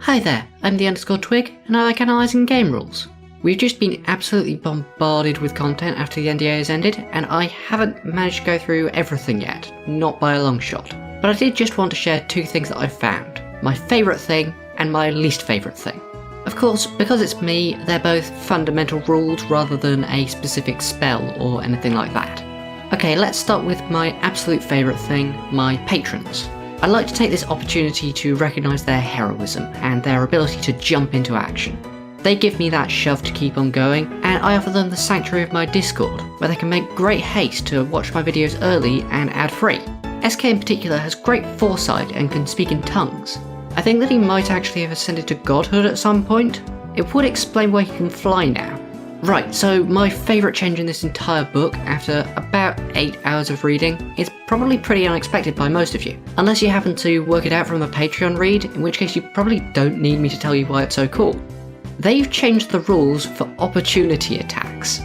Hi there, I'm the _twig, and I like analysing game rules. We've just been absolutely bombarded with content after the NDA has ended, and I haven't managed to go through everything yet, not by a long shot. But I did just want to share two things that I've found, my favourite thing and my least favourite thing. Of course, because it's me, they're both fundamental rules rather than a specific spell or anything like that. Okay, let's start with my absolute favourite thing, my patrons. I'd like to take this opportunity to recognise their heroism and their ability to jump into action. They give me that shove to keep on going, and I offer them the sanctuary of my Discord, where they can make great haste to watch my videos early and ad-free. SK in particular has great foresight and can speak in tongues. I think that he might actually have ascended to godhood at some point. It would explain why he can fly now. Right, so my favourite change in this entire book, after about 8 hours of reading, is probably pretty unexpected by most of you. Unless you happen to work it out from a Patreon read, in which case you probably don't need me to tell you why it's so cool. They've changed the rules for opportunity attacks.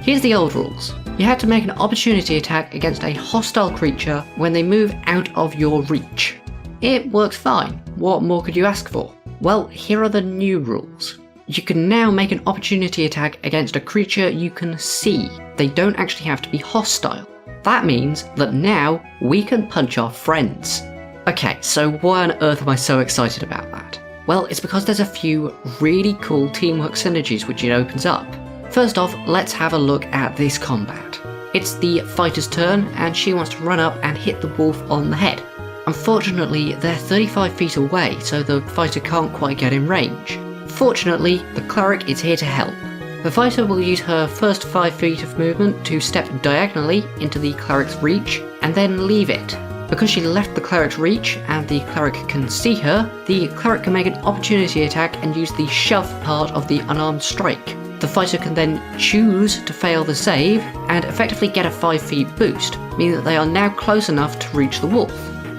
Here's the old rules. You had to make an opportunity attack against a hostile creature when they move out of your reach. It works fine. What more could you ask for? Well, here are the new rules. You can now make an opportunity attack against a creature you can see. They don't actually have to be hostile. That means that now we can punch our friends. Okay, so why on earth am I so excited about that? Well, it's because there's a few really cool teamwork synergies which it opens up. First off, let's have a look at this combat. It's the fighter's turn, and she wants to run up and hit the wolf on the head. Unfortunately, they're 35 feet away, so the fighter can't quite get in range. Fortunately, the cleric is here to help. The fighter will use her first 5 feet of movement to step diagonally into the cleric's reach, and then leave it. Because she left the cleric's reach, and the cleric can see her, the cleric can make an opportunity attack and use the shove part of the unarmed strike. The fighter can then choose to fail the save, and effectively get a 5 feet boost, meaning that they are now close enough to reach the wolf.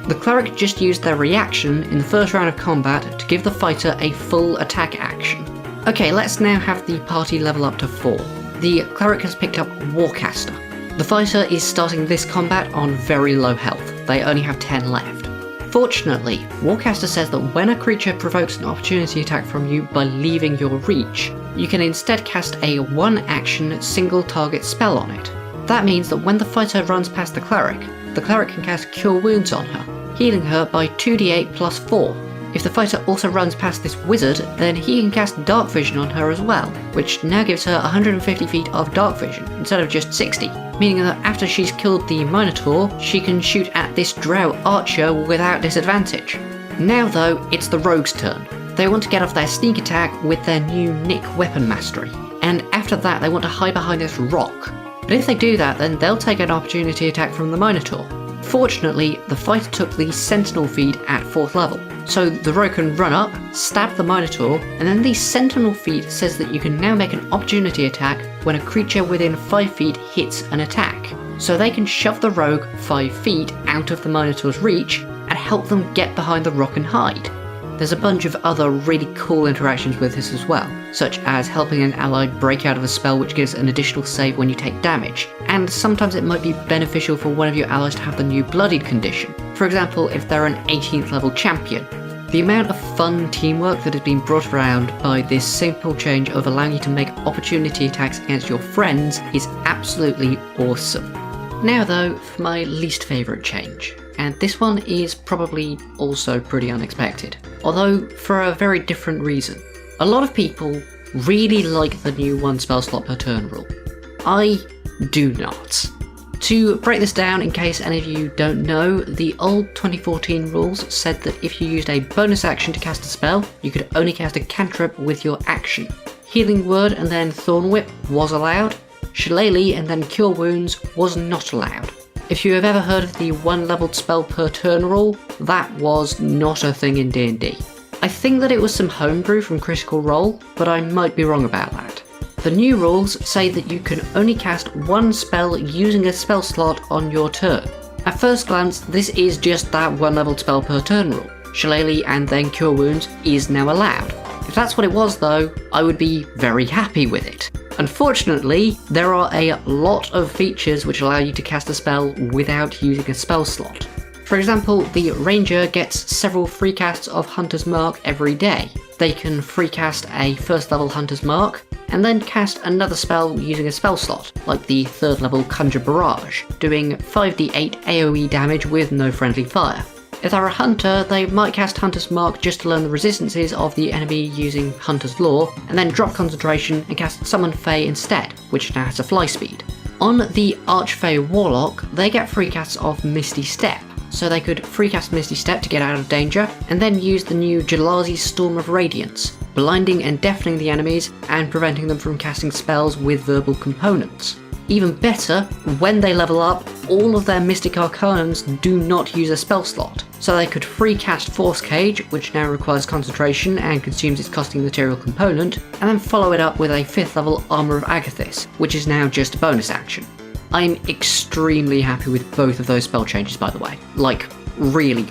The cleric just used their reaction in the first round of combat to give the fighter a full attack action. Okay, let's now have the party level up to 4. The cleric has picked up Warcaster. The fighter is starting this combat on very low health, they only have 10 left. Fortunately, Warcaster says that when a creature provokes an opportunity attack from you by leaving your reach, you can instead cast a 1-action single target spell on it. That means that when the fighter runs past the cleric can cast Cure Wounds on her, healing her by 2d8 plus 4. If the fighter also runs past this wizard, then he can cast Dark Vision on her as well, which now gives her 150 feet of Dark Vision instead of just 60, meaning that after she's killed the Minotaur, she can shoot at this Drow archer without disadvantage. Now though, it's the rogue's turn. They want to get off their sneak attack with their new Nick weapon mastery, and after that they want to hide behind this rock. But if they do that, then they'll take an opportunity attack from the Minotaur. Fortunately, the fighter took the Sentinel feat at 4th level, so the rogue can run up, stab the Minotaur, and then the Sentinel feat says that you can now make an opportunity attack when a creature within 5 feet hits an attack. So they can shove the rogue 5 feet out of the Minotaur's reach and help them get behind the rock and hide. There's a bunch of other really cool interactions with this as well, such as helping an ally break out of a spell which gives an additional save when you take damage, and sometimes it might be beneficial for one of your allies to have the new bloodied condition, for example if they're an 18th level champion. The amount of fun teamwork that has been brought around by this simple change of allowing you to make opportunity attacks against your friends is absolutely awesome. Now though, for my least favourite change. And this one is probably also pretty unexpected, although for a very different reason. A lot of people really like the new 1 spell slot per turn rule. I do not. To break this down in case any of you don't know, the old 2014 rules said that if you used a bonus action to cast a spell, you could only cast a cantrip with your action. Healing Word and then Thorn Whip was allowed, Shillelagh and then Cure Wounds was not allowed. If you have ever heard of the 1 leveled spell per turn rule, that was not a thing in D&D. I think that it was some homebrew from Critical Role, but I might be wrong about that. The new rules say that you can only cast 1 spell using a spell slot on your turn. At first glance, this is just that 1 leveled spell per turn rule. Shillelagh and then Cure Wounds is now allowed. If that's what it was though, I would be very happy with it. Unfortunately, there are a lot of features which allow you to cast a spell without using a spell slot. For example, the Ranger gets several free casts of Hunter's Mark every day. They can free cast a first level Hunter's Mark, and then cast another spell using a spell slot, like the 3rd level Conjure Barrage, doing 5d8 AoE damage with no friendly fire. If they're a hunter, they might cast Hunter's Mark just to learn the resistances of the enemy using Hunter's Law, and then drop concentration and cast Summon Fey instead, which now has a fly speed. On the Archfey Warlock, they get free casts of Misty Step, so they could free cast Misty Step to get out of danger, and then use the new Jalazi's Storm of Radiance, blinding and deafening the enemies and preventing them from casting spells with verbal components. Even better, when they level up, all of their Mystic Arcanums do not use a spell slot, so they could free cast Force Cage, which now requires concentration and consumes its costing material component, and then follow it up with a 5th level Armour of Agathis, which is now just a bonus action. I'm extremely happy with both of those spell changes, by the way. Like, really,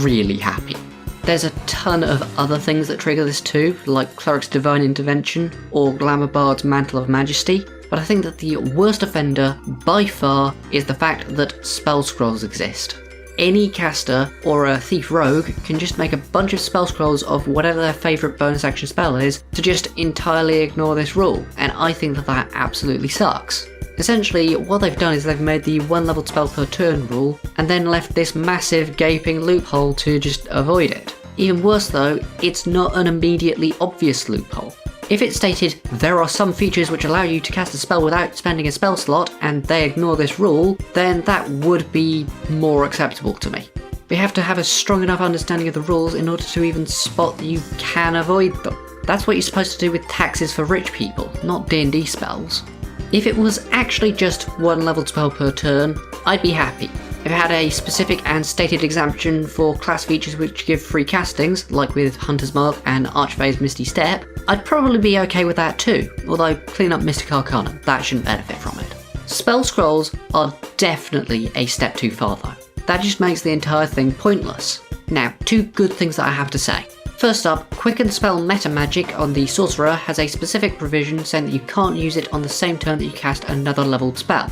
really happy. There's a ton of other things that trigger this too, like Cleric's Divine Intervention or Glamour Bard's Mantle of Majesty, but I think that the worst offender, by far, is the fact that spell scrolls exist. Any caster or a thief rogue can just make a bunch of spell scrolls of whatever their favourite bonus action spell is to just entirely ignore this rule, and I think that that absolutely sucks. Essentially, what they've done is they've made the 1 leveled spell per turn rule, and then left this massive gaping loophole to just avoid it. Even worse though, it's not an immediately obvious loophole. If it stated, there are some features which allow you to cast a spell without spending a spell slot, and they ignore this rule, then that would be more acceptable to me. We have to have a strong enough understanding of the rules in order to even spot that you can avoid them. That's what you're supposed to do with taxes for rich people, not D&D spells. If it was actually just 1 leveled spell per turn, I'd be happy. If it had a specific and stated exemption for class features which give free castings, like with Hunter's Mark and Archfey's Misty Step, I'd probably be okay with that too, although clean up Mystic Arcana, that shouldn't benefit from it. Spell scrolls are definitely a step too far though. That just makes the entire thing pointless. Now, 2 good things that I have to say. First up, Quicken Spell Meta Magic on the Sorcerer has a specific provision saying that you can't use it on the same turn that you cast another leveled spell.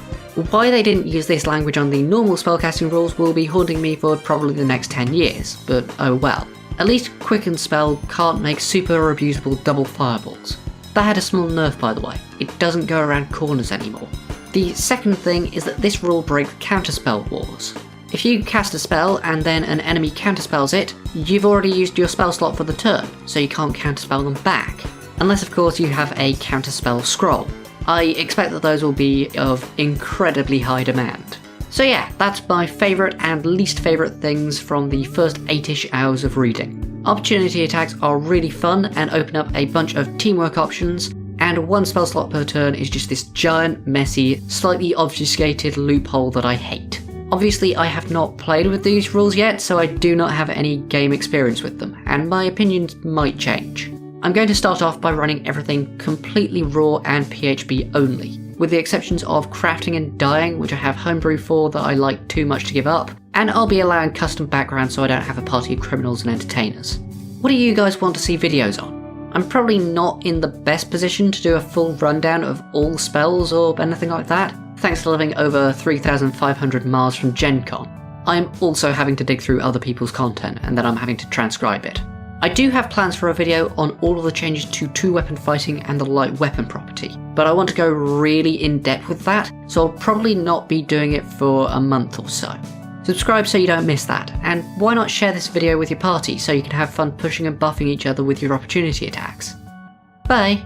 Why they didn't use this language on the normal spellcasting rules will be haunting me for probably the next 10 years, but oh well. At least Quicken Spell can't make super abusable double fireballs. That had a small nerf by the way, it doesn't go around corners anymore. The second thing is that this rule breaks counterspell wars. If you cast a spell and then an enemy counterspells it, you've already used your spell slot for the turn, so you can't counterspell them back. Unless of course you have a counterspell scroll. I expect that those will be of incredibly high demand. So yeah, that's my favourite and least favourite things from the first 8ish hours of reading. Opportunity attacks are really fun and open up a bunch of teamwork options, and 1 spell slot per turn is just this giant, messy, slightly obfuscated loophole that I hate. Obviously I have not played with these rules yet, so I do not have any game experience with them, and my opinions might change. I'm going to start off by running everything completely raw and PHB only, with the exceptions of crafting and dyeing, which I have homebrew for that I like too much to give up, and I'll be allowing custom backgrounds so I don't have a party of criminals and entertainers. What do you guys want to see videos on? I'm probably not in the best position to do a full rundown of all spells or anything like that, thanks to living over 3,500 miles from Gen Con. I'm also having to dig through other people's content, and then I'm having to transcribe it. I do have plans for a video on all of the changes to 2-weapon fighting and the light weapon property, but I want to go really in depth with that, so I'll probably not be doing it for a month or so. Subscribe so you don't miss that, and why not share this video with your party so you can have fun pushing and buffing each other with your opportunity attacks. Bye!